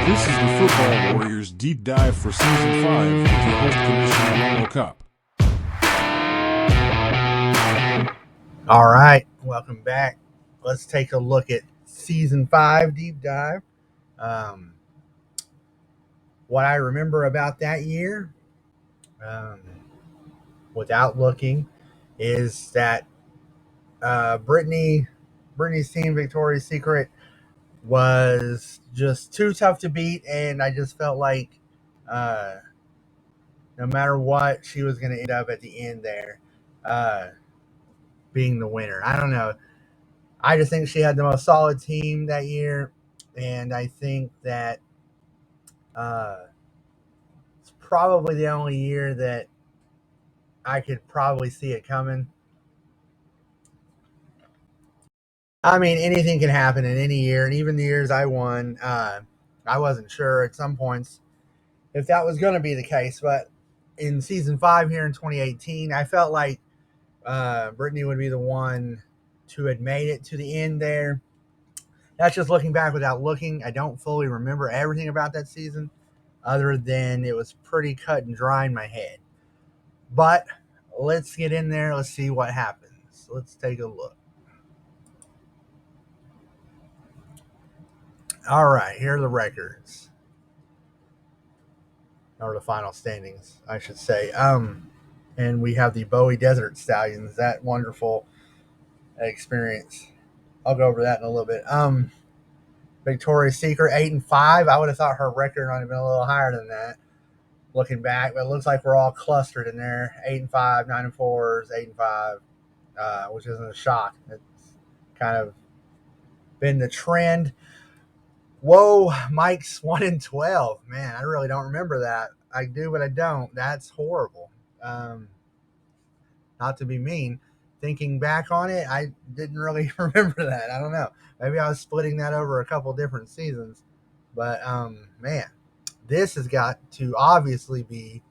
This is the Football Warriors Deep Dive for Season 5 with your host, Commissioner Romocop. All right, welcome back. Let's take a look at Season 5 Deep Dive. What I remember about that year, without looking, is that Brittany's team, Victoria's Secret, was just too tough to beat, and I just felt like no matter what, she was going to end up at the end there being the winner. I don't know. I just think she had the most solid team that year, and I think that it's probably the only year that I could probably see it coming. I mean, anything can happen in any year, and even the years I won, I wasn't sure at some points if that was going to be the case. But in season 5 here in 2018, I felt like Brittany would be the one to have made it to the end there. That's just looking back without looking. I don't fully remember everything about that season, other than it was pretty cut and dry in my head. But let's get in there. Let's see what happens. Let's take a look. All right, here are the records. Or the final standings, I should say. And we have the Bowie Desert Stallions, that wonderful experience. I'll go over that in a little bit. Victoria's Secret 8-5. I would have thought her record might have been a little higher than that. Looking back, but it looks like we're all clustered in there. 8-5, 9-4, 8-5, which isn't a shock. It's kind of been the trend. Whoa, Mike's 1-12. Man, I really don't remember that. I do, but I don't. That's horrible. Not to be mean. Thinking back on it, I didn't really remember that. I don't know. Maybe I was splitting that over a couple different seasons. But, man, this has got to obviously be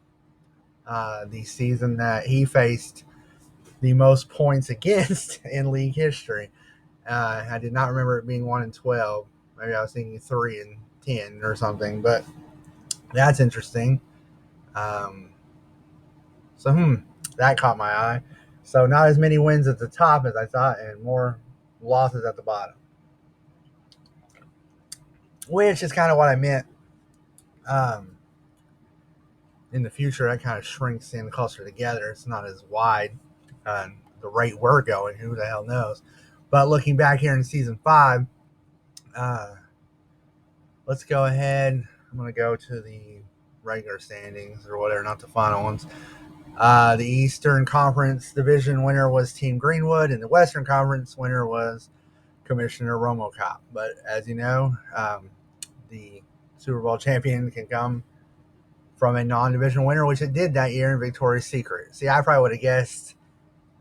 the season that he faced the most points against in league history. I did not remember it being 1-12. Maybe I was thinking 3-10 or something, but that's interesting. So that caught my eye. So not as many wins at the top as I thought, and more losses at the bottom, which is kind of what I meant. In the future, that kind of shrinks in closer together. It's not as wide. The rate we're going, who the hell knows? But looking back here in season 5, let's go ahead. I'm going to go to the regular standings or whatever, not the final ones. The Eastern Conference division winner was Team Greenwood, and the Western Conference winner was Commissioner Romocop. But as you know, the Super Bowl champion can come from a non-division winner, which it did that year in Victoria's Secret. See, I probably would have guessed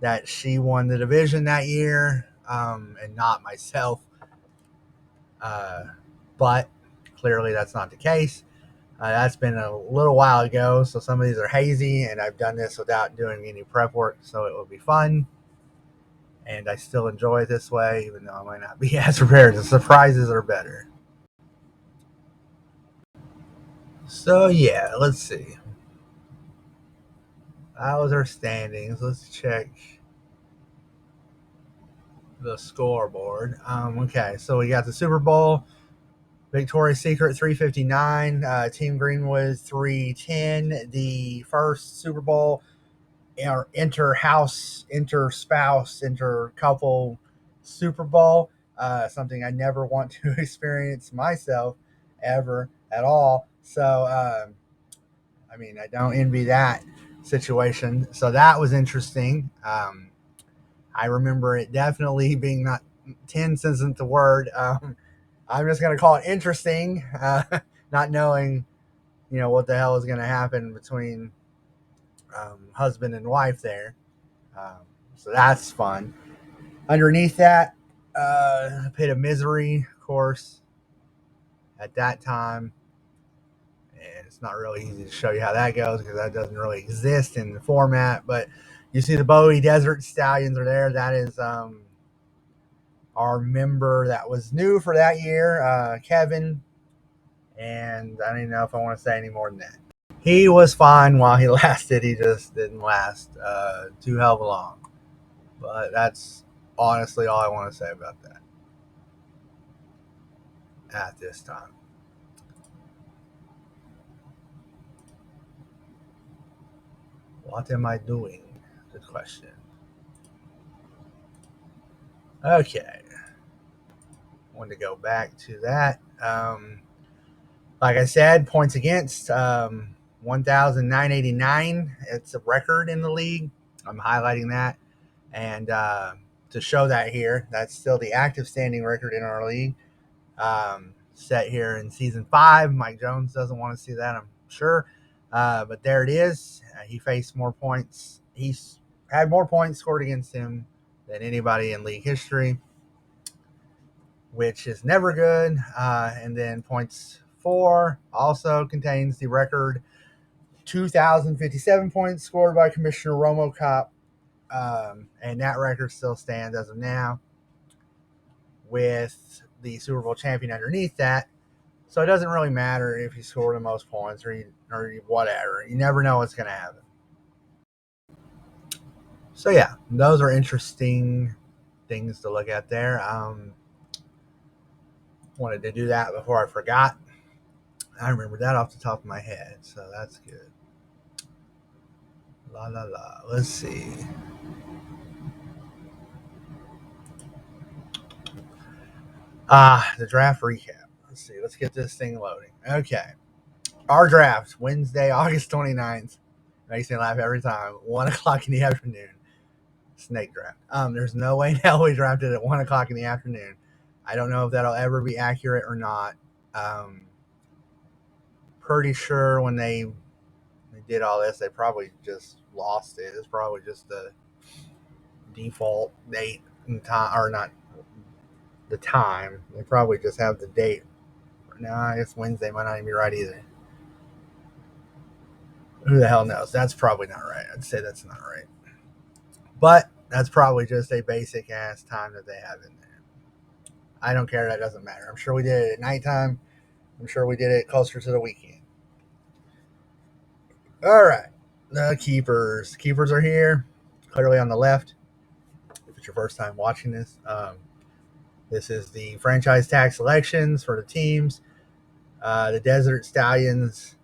that she won the division that year, and not myself. But clearly that's not the case. That's been a little while ago, so some of these are hazy, and I've done this without doing any prep work, so it will be fun. And I still enjoy it this way, even though I might not be as prepared. The surprises are better. So, yeah, let's see. That was our standings. Let's check the scoreboard. Okay, so we got the Super Bowl. Victoria's Secret 359, Team Greenwood 310. The first Super Bowl or inter-house, inter-spouse, inter-couple Super Bowl, something I never want to experience myself ever at all. So, I mean, I don't envy that situation. So that was interesting. I remember it definitely being not 10 isn't the word. I'm just going to call it interesting, not knowing, what the hell is going to happen between husband and wife there. So that's fun. Underneath that, Pit of Misery, of course, at that time. And it's not really easy to show you how that goes because that doesn't really exist in the format. But you see the Bowie Desert Stallions are there. That is our member that was new for that year, Kevin. and I don't even know if I want to say any more than that. He was fine while he lasted. He just didn't last too hell of a long. But that's honestly all I want to say about that at this time. What am I doing? Good question. Okay. Want to go back to that. Like I said, points against 1,989. It's a record in the league. I'm highlighting that. And to show that here, that's still the active standing record in our league. Set here in season 5. Mike Jones doesn't want to see that, I'm sure. But there it is. He faced more points. He's had more points scored against him than anybody in league history, which is never good. And then points 4 also contains the record 2,057 points scored by Commissioner Romocop. And that record still stands as of now, with the Super Bowl champion underneath that. So it doesn't really matter if you score the most points or whatever. You never know what's going to happen. So yeah, those are interesting things to look at there. Wanted to do that before I forgot. I remember that off the top of my head, so that's good. La la la. Let's see. The draft recap. Let's see. Let's get this thing loading. Okay. Our draft, Wednesday, August 29th. Makes me laugh every time. 1 o'clock in the afternoon. Snake draft. There's no way in hell we drafted at 1 o'clock in the afternoon. I don't know if that'll ever be accurate or not. Pretty sure when they did all this, they probably just lost it. It's probably just the default date and time, or not the time. They probably just have the date. No, I guess Wednesday might not even be right either. Who the hell knows? That's probably not right. I'd say that's not right. But that's probably just a basic ass time that they have in there. I don't care. That doesn't matter. I'm sure we did it at nighttime. I'm sure we did it closer to the weekend. All right. The keepers. Keepers are here, clearly on the left. If it's your first time watching this, this is the franchise tag selections for the teams. The Desert Stallions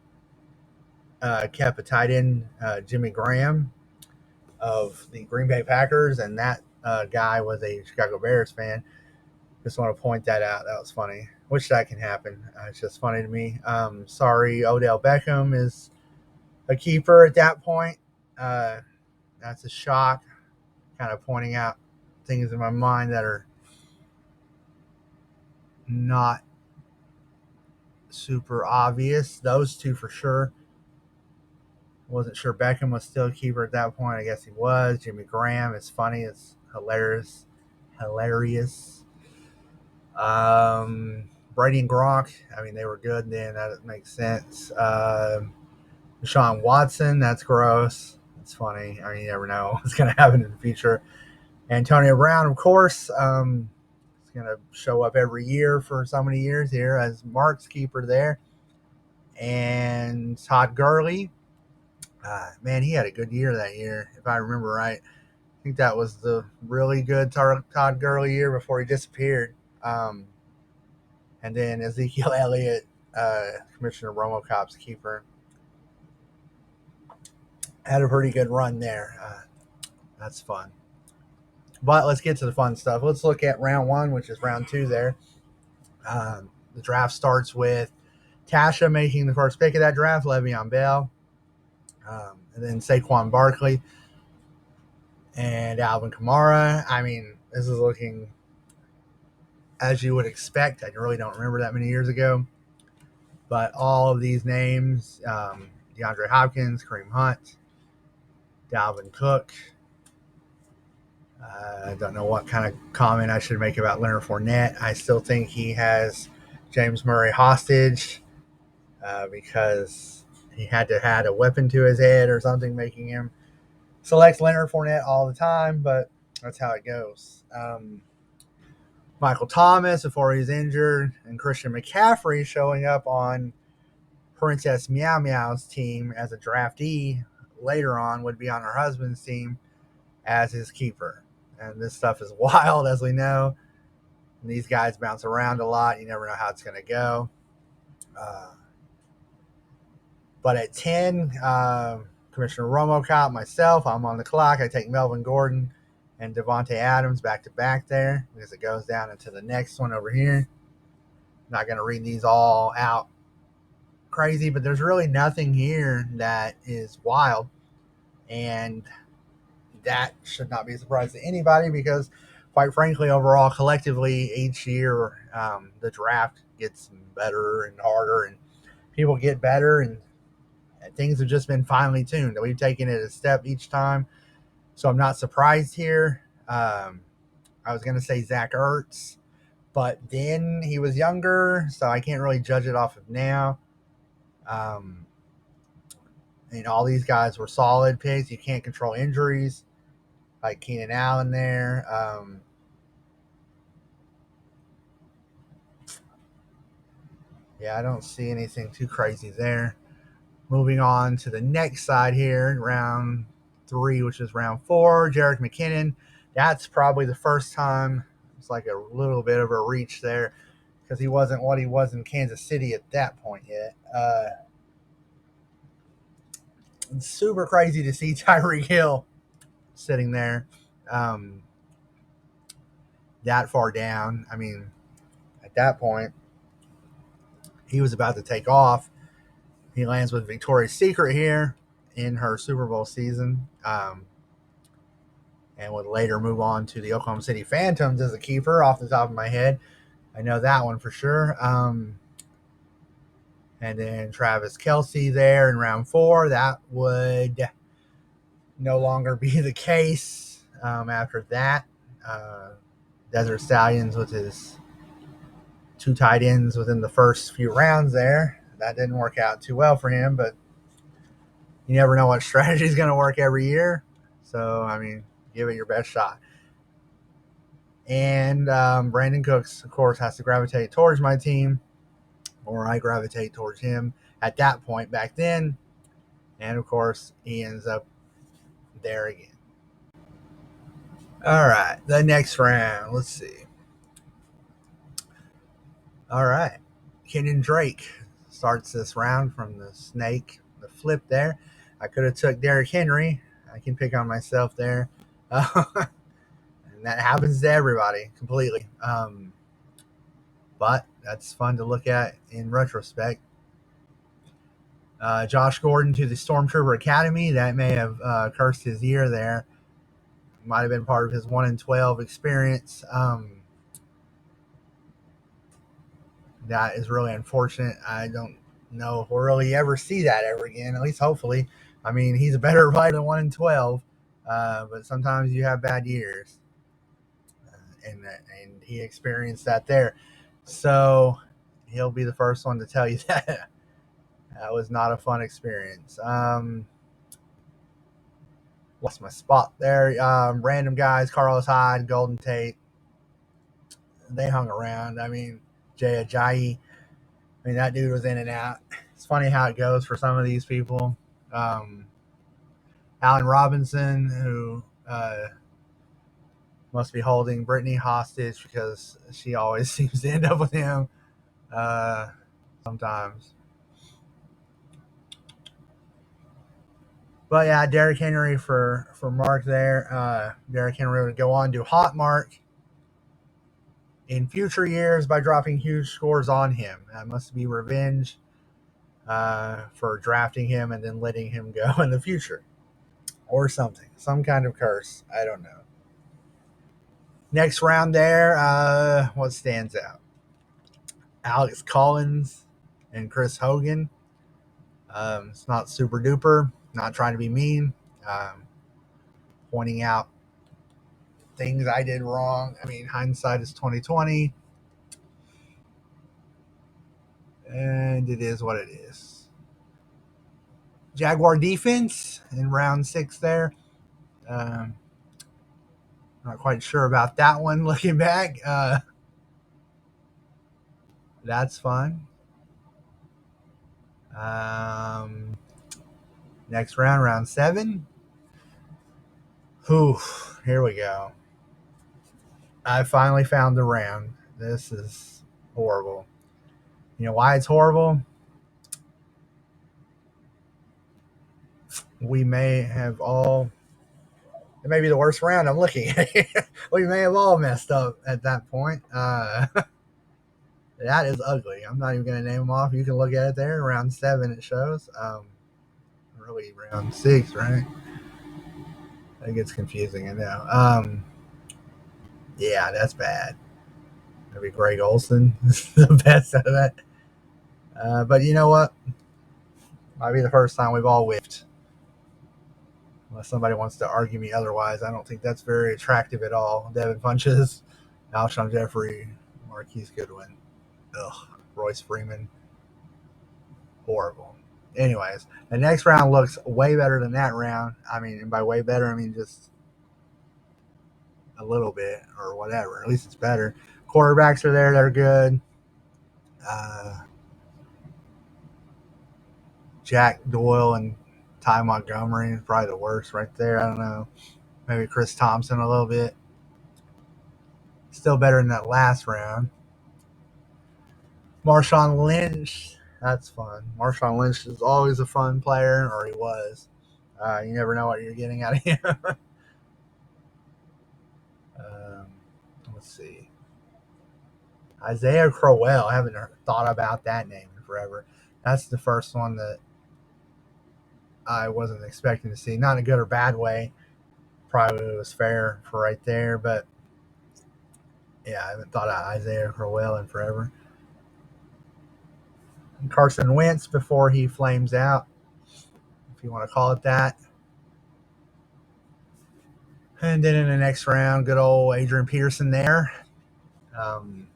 kept a tight end, Jimmy Graham of the Green Bay Packers, and that guy was a Chicago Bears fan. Just want to point that out. That was funny. Wish that can happen. It's just funny to me. Sorry, Odell Beckham is a keeper at that point. That's a shock. Kind of pointing out things in my mind that are not super obvious. Those two for sure. Wasn't sure Beckham was still a keeper at that point. I guess he was. Jimmy Graham is funny. It's hilarious. Brady and Gronk, I mean, they were good then. That makes sense. Deshaun Watson, that's gross. It's funny. I mean, you never know what's going to happen in the future. Antonio Brown, of course, is going to show up every year for so many years here as Mark's keeper there. And Todd Gurley, man, he had a good year that year, if I remember right. I think that was the really good Todd Gurley year before he disappeared. And then Ezekiel Elliott, Commissioner Romocop's keeper, had a pretty good run there. That's fun. But let's get to the fun stuff. Let's look at round 1, which is round 2 there. The draft starts with Tasha making the first pick of that draft, Le'Veon Bell, and then Saquon Barkley and Alvin Kamara. I mean, this is looking as you would expect. I really don't remember that many years ago. But all of these names, DeAndre Hopkins, Kareem Hunt, Dalvin Cook. I don't know what kind of comment I should make about Leonard Fournette. I still think he has James Murray hostage because he had to have a weapon to his head or something, making him select Leonard Fournette all the time, but that's how it goes. Michael Thomas before he's injured, and Christian McCaffrey showing up on Princess Meow Meow's team as a draftee later on would be on her husband's team as his keeper. And this stuff is wild, as we know. And these guys bounce around a lot. You never know how it's going to go. But at 10, Commissioner Romocop, myself, I'm on the clock. I take Melvin Gordon and Devontae Adams back to back there because it goes down into the next one over here. Not going to read these all out crazy, but there's really nothing here that is wild. And that should not be a surprise to anybody because, quite frankly, overall, collectively, each year, the draft gets better and harder, and people get better, and things have just been finely tuned. We've taken it a step each time, so I'm not surprised here. I was going to say Zach Ertz, but then he was younger, so I can't really judge it off of now. All these guys were solid picks. You can't control injuries, like Keenan Allen there. I don't see anything too crazy there. Moving on to the next side here, round 3, which is round 4, Jerick McKinnon. That's probably the first time. It's like a little bit of a reach there because he wasn't what he was in Kansas City at that point yet. It's super crazy to see Tyreek Hill sitting there that far down. I mean, at that point, he was about to take off. He lands with Victoria's Secret here in her Super Bowl season, and would later move on to the Oklahoma City Phantoms as a keeper off the top of my head. I know that one for sure. And then Travis Kelce there in round 4. That would no longer be the case after that. Desert Stallions with his 2 tight ends within the first few rounds there. That didn't work out too well for him, but you never know what strategy is going to work every year. So, I mean, give it your best shot. And Brandon Cooks, of course, has to gravitate towards my team, or I gravitate towards him at that point back then. And, of course, he ends up there again. All right, the next round. Let's see. All right. Kenyon Drake starts this round from the snake, the flip there. I could have took Derrick Henry. I can pick on myself there. And that happens to everybody completely. But that's fun to look at in retrospect. Josh Gordon to the Stormtrooper Academy. That may have cursed his year there. Might have been part of his 1-12 experience. That is really unfortunate. I don't know if we'll really ever see that ever again, at least hopefully. I mean, he's a better player than 1-12, but sometimes you have bad years. And he experienced that there. So he'll be the first one to tell you that. That was not a fun experience. Lost my spot there. Random guys, Carlos Hyde, Golden Tate. They hung around. I mean, Jay Ajayi. I mean, that dude was in and out. It's funny how it goes for some of these people. Allen Robinson, who must be holding Brittany hostage because she always seems to end up with him sometimes. But yeah, Derrick Henry for Mark there. Derrick Henry would go on to hot Mark in future years by dropping huge scores on him. That must be revenge for drafting him and then letting him go in the future. Or something. Some kind of curse. I don't know. Next round there, what stands out? Alex Collins and Chris Hogan. It's not super duper. Not trying to be mean. Pointing out things I did wrong. I mean, hindsight is 2020. And it is what it is. Jaguar defense in round 6 there. Not quite sure about that one looking back. That's fun. Next round, round 7. Whew, here we go. I finally found the round. This is horrible. You know why it's horrible? We may have all. It may be the worst round I'm looking at. We may have all messed up at that point. That is ugly. I'm not even going to name them off. You can look at it there. Round 7 it shows. Really, round 6, right? It gets confusing, I know. Yeah, that's bad. Maybe Greg Olson is the best out of that. But you know what? Might be the first time we've all whiffed. Unless somebody wants to argue me otherwise, I don't think that's very attractive at all. Devin Funches, Alshon Jeffrey, Marquise Goodwin, ugh, Royce Freeman, horrible. Anyways, the next round looks way better than that round. I mean, and by way better, I mean just a little bit or whatever. At least it's better. Quarterbacks are there; they're good. Uh, Jack Doyle and Ty Montgomery is probably the worst right there. I don't know. Maybe Chris Thompson a little bit. Still better than that last round. Marshawn Lynch, that's fun. Marshawn Lynch is always a fun player, or he was. You never know what you're getting out of him. um, let's see. Isaiah Crowell. I haven't thought about that name in forever. That's the first one that I wasn't expecting to see. Not in a good or bad way. Probably was fair for right there, but yeah, I haven't thought of Isaiah Crowell in forever. And Carson Wentz before he flames out, if you want to call it that. And then in the next round, good old Adrian Peterson there. Um,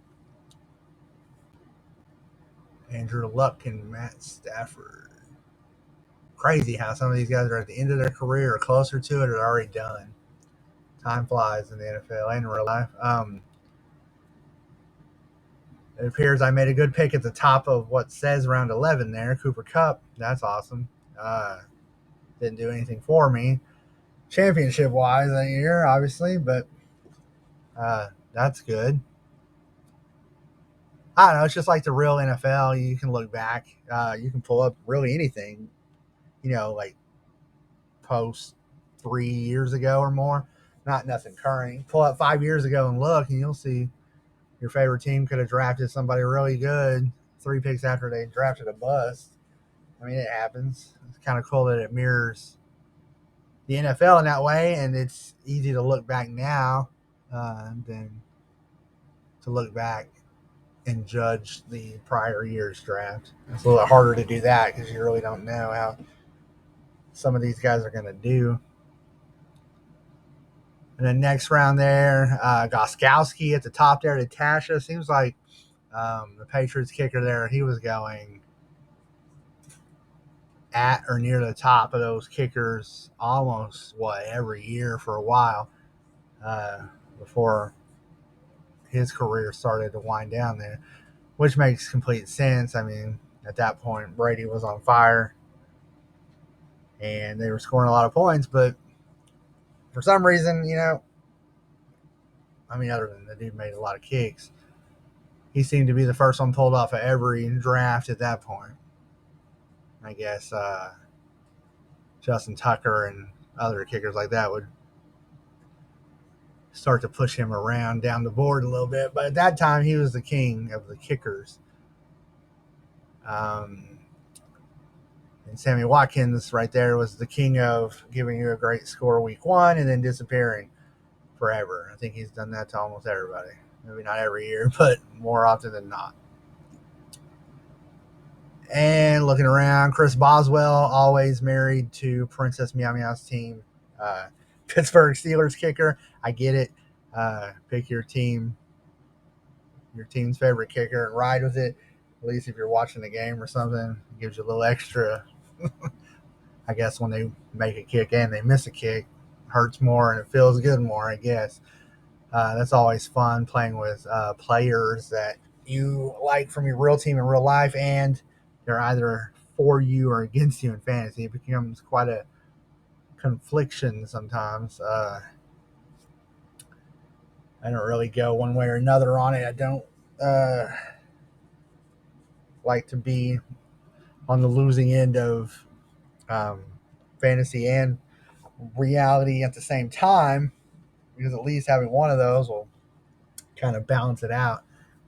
Andrew Luck and Matt Stafford. Crazy how some of these guys are at the end of their career or closer to it or already done. Time flies in the NFL and in real life. It appears I made a good pick at the top of what says round 11 there. Cooper Kupp. That's awesome. Didn't do anything for me championship wise that year, obviously, but that's good. I don't know. It's just like the real NFL. You can look back. You can pull up really anything, like post 3 years ago or more. Not nothing current. Pull up 5 years ago and look, and you'll see your favorite team could have drafted somebody really good 3 picks after they drafted a bust. I mean, it happens. It's kind of cool that it mirrors the NFL in that way, and it's easy to look back now than to look back and judge the prior year's draft. It's a little harder to do that because you really don't know how some of these guys are going to do. And then next round there, Goskowski at the top there to Tasha. Seems like the Patriots kicker there, he was going at or near the top of those kickers almost, every year for a while before his career started to wind down there, which makes complete sense. I mean, at that point, Brady was on fire and they were scoring a lot of points, but for some reason, other than the dude made a lot of kicks, he seemed to be the first one pulled off of every draft at that point. I guess Justin Tucker and other kickers like that would start to push him around down the board a little bit. But at that time, he was the king of the kickers. And Sammy Watkins right there was the king of giving you a great score week 1 and then disappearing forever. I think he's done that to almost everybody. Maybe not every year, but more often than not. And looking around, Chris Boswell, always married to Princess Meow Meow's team. Pittsburgh Steelers kicker. I get it. Pick your team's favorite kicker and ride with it. At least if you're watching the game or something, it gives you a little extra. I guess when they make a kick and they miss a kick, hurts more and it feels good more, I guess. That's always fun playing with players that, you like from your real team in real life, and they're either for you or against you in fantasy. It becomes quite a confliction sometimes. I don't really go one way or another on it. I don't like to be on the losing end of um, fantasy and reality at the same time, because at least having one of those will kind of balance it out.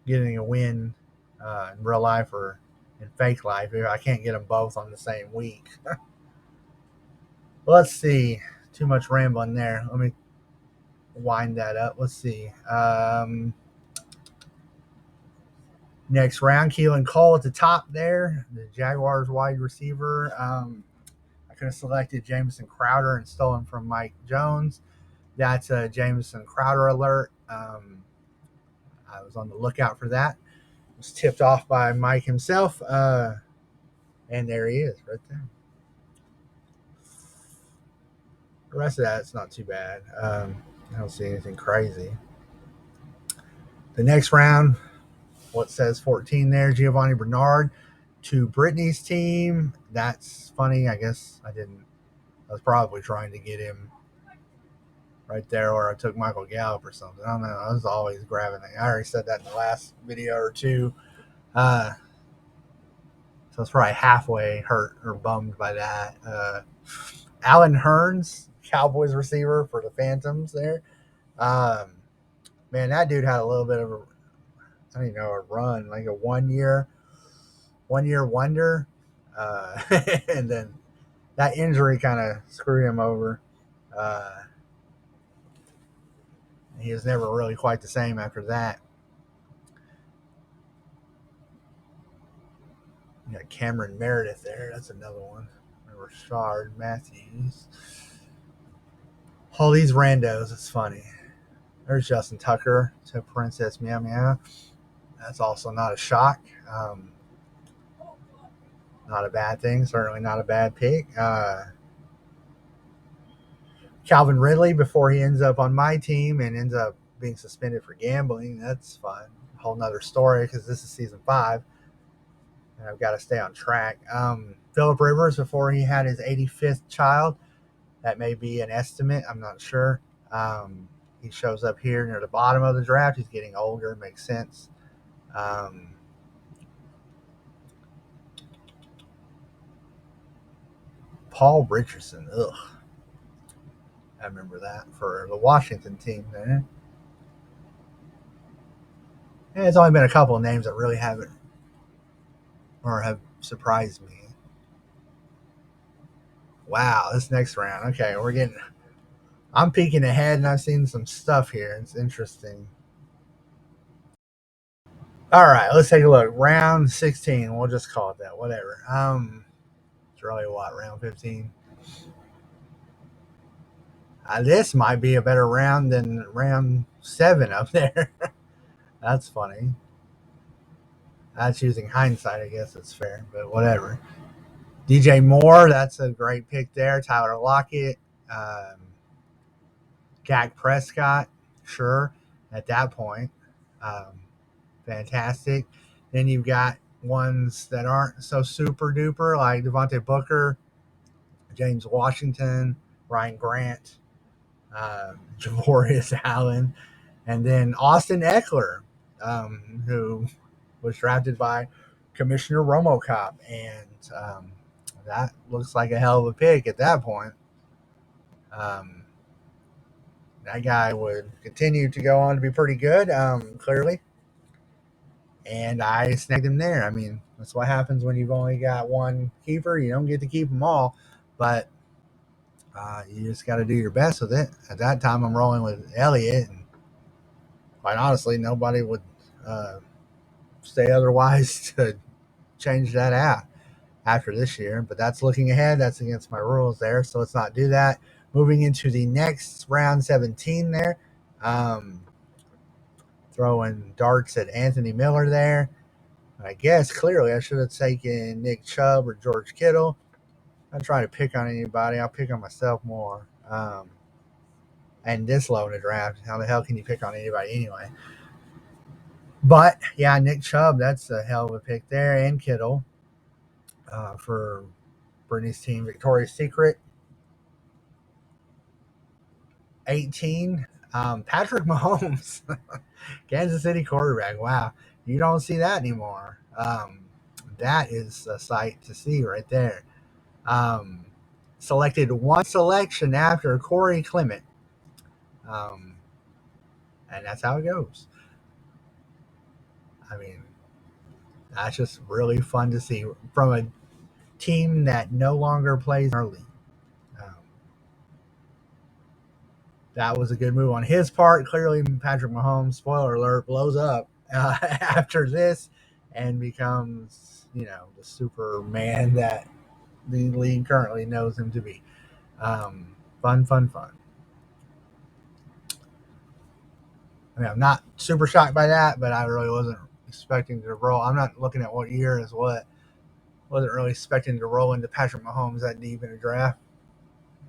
Getting a win in real life or in fake life, I can't get them both on the same week. Let's see. Too much rambling there. Let me wind that up. Let's see. Next round, Keelan Cole at the top there, the Jaguars wide receiver. I could have selected Jameson Crowder and stolen from Mike Jones. That's a Jameson Crowder alert. I was on the lookout for that. It was tipped off by Mike himself. And there he is right there. The rest of that's not too bad. I don't see anything crazy. The next round, what says 14 there, Giovanni Bernard to Brittany's team. That's funny. I guess I was probably trying to get him right there, or I took Michael Gallup or something. I don't know. I was always grabbing it. I already said that in the last video or two. So it's probably halfway hurt or bummed by that. Alan Hearns, Cowboys receiver for the Phantoms there. Man, that dude had a little bit of a run, like a 1 year wonder. And then that injury kind of screwed him over. He was never really quite the same after that. You got Cameron Meredith there. That's another one. Rashard Matthews. All these randos. It's funny. There's Justin Tucker to Princess Meow Meow. That's also not a shock. Not a bad thing. Certainly not a bad pick. Calvin Ridley before he ends up on my team and ends up being suspended for gambling. That's fun. A whole nother story because this is season 5. And I've got to stay on track. Phillip Rivers before he had his 85th child. That may be an estimate. I'm not sure. He shows up here near the bottom of the draft. He's getting older. Makes sense. Paul Richardson. Ugh. I remember that for the Washington team there. And it's only been a couple of names that really haven't or have surprised me. Wow, this next round. Okay, I'm peeking ahead and I've seen some stuff here. It's interesting. All right, let's take a look. Round 16. We'll just call it that. Whatever. It's really what, round 15? This might be a better round than round 7 up there. That's funny. That's using hindsight. I guess it's fair, but whatever. DJ Moore, that's a great pick there. Tyler Lockett, Dak Prescott, sure, at that point. Fantastic. Then you've got ones that aren't so super duper, like Devontae Booker, James Washington, Ryan Grant, Javorius Allen, and then Austin Eckler, who was drafted by Commissioner Romocop, and that looks like a hell of a pick at that point. That guy would continue to go on to be pretty good, clearly. And I snagged him there. I mean, that's what happens when you've only got one keeper. You don't get to keep them all, but you just got to do your best with it. At that time, I'm rolling with Elliott, and quite honestly, nobody would say otherwise to change that out after this year. But that's looking ahead. That's against my rules there, so let's not do that. Moving into the next round 17 there. Throwing darts at Anthony Miller there. I guess clearly I should have taken Nick Chubb or George Kittle. I'm not trying to pick on anybody. I'll pick on myself more. And this low in the draft, how the hell can you pick on anybody anyway? But yeah, Nick Chubb, that's a hell of a pick there, and Kittle for Brittany's team. Victoria's Secret, 18. Patrick Mahomes, Kansas City quarterback. Wow, you don't see that anymore. That is a sight to see right there. Um, Selected one selection after Corey Clement. Um, and that's how it goes. I mean, that's just really fun to see from a team that no longer plays in our league. Um, that was a good move on his part. Clearly, Patrick Mahomes, spoiler alert, blows up after this and becomes, the Superman that the league currently knows him to be. Fun, fun, fun. I mean, I'm not super shocked by that, but I really wasn't expecting to roll. I'm not looking at what year is what. Wasn't really expecting to roll into Patrick Mahomes that deep in a draft.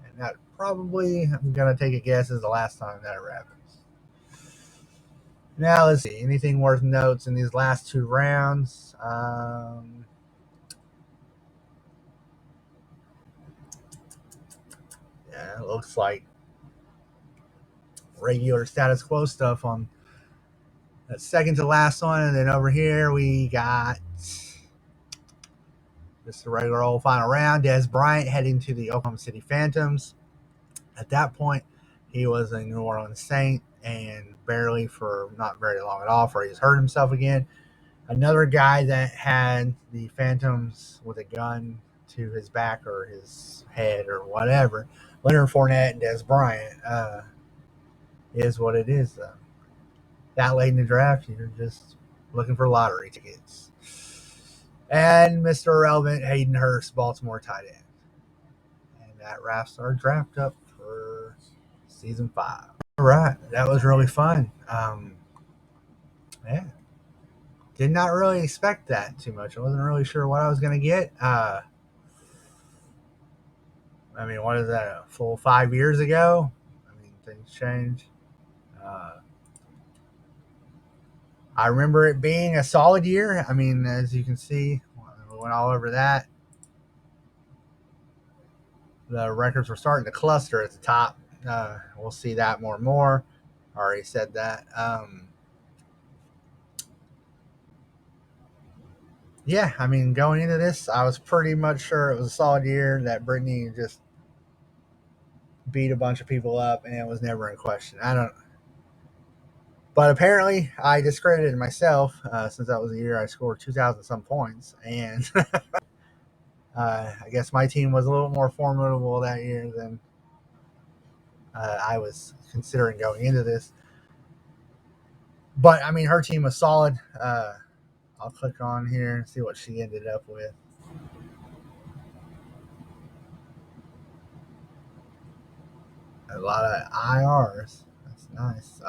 And that probably, I'm going to take a guess, is the last time that ever happens. Now, let's see. Anything worth notes in these last two rounds? Yeah, it looks like regular status quo stuff on that second to last one. And then over here, we got just a regular old final round. Des Bryant heading to the Oklahoma City Phantoms. At that point, he was a New Orleans Saint and barely for not very long at all, for he's hurt himself again. Another guy that had the Phantoms with a gun to his back or his head or whatever, Leonard Fournette and Des Bryant, is what it is. That late in the draft, you're just looking for lottery tickets. And Mr. Irrelevant, Hayden Hurst, Baltimore tight end. And that wraps our draft up for season 5. All right, that was really fun. Yeah, did not really expect that too much. I wasn't really sure what I was going to get. I mean, what is that? A full 5 years ago? I mean, things change. Uh, I remember it being a solid year. I mean, as you can see, we went all over that. The records were starting to cluster at the top. We'll see that more and more. Already said that. Yeah, I mean, going into this, I was pretty much sure it was a solid year, that Brittany just beat a bunch of people up and it was never in question. I don't. But apparently, I discredited myself since that was the year I scored 2,000 some points, and I guess my team was a little more formidable that year than I was considering going into this. But I mean, her team was solid. I'll click on here and see what she ended up with. A lot of IRs. That's nice.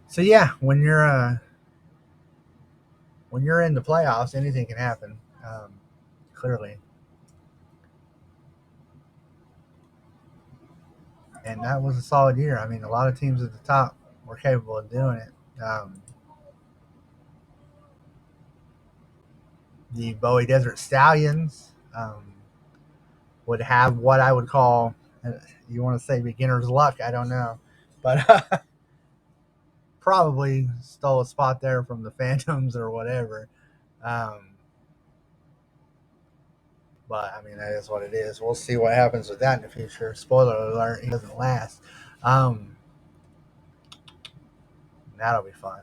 So yeah, when you're in the playoffs, anything can happen. Clearly, and that was a solid year. I mean, a lot of teams at the top were capable of doing it. The Bowie Desert Stallions would have what I would call, you want to say beginner's luck, I don't know, but probably stole a spot there from the Phantoms or whatever. Um, but I mean, that is what it is. We'll see what happens with that in the future. Spoiler alert, he doesn't last. Um, that'll be fun.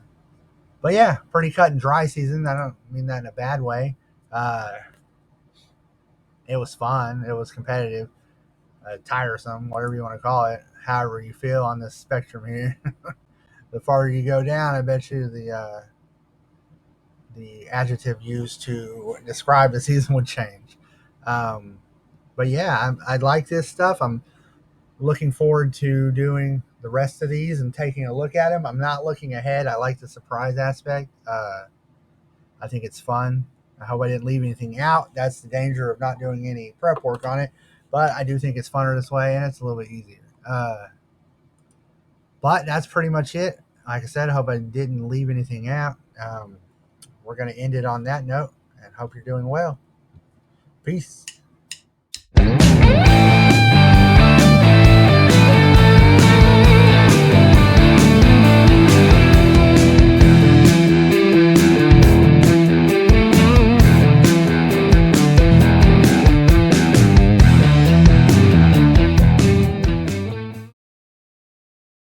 But yeah, pretty cut and dry season. I don't mean that in a bad way. Uh, it was fun. It was competitive, tiresome, whatever you want to call it. However you feel on this spectrum here. The farther you go down, I bet you the adjective used to describe the season would change. Um, but yeah, I like this stuff. I'm looking forward to doing the rest of these and taking a look at them. I'm not looking ahead. I like the surprise aspect. I think it's fun. I hope I didn't leave anything out. That's the danger of not doing any prep work on it. But I do think it's funner this way, and it's a little bit easier. But that's pretty much it. like I said, I hope I didn't leave anything out. We're going to end it on that note and hope you're doing well. Peace.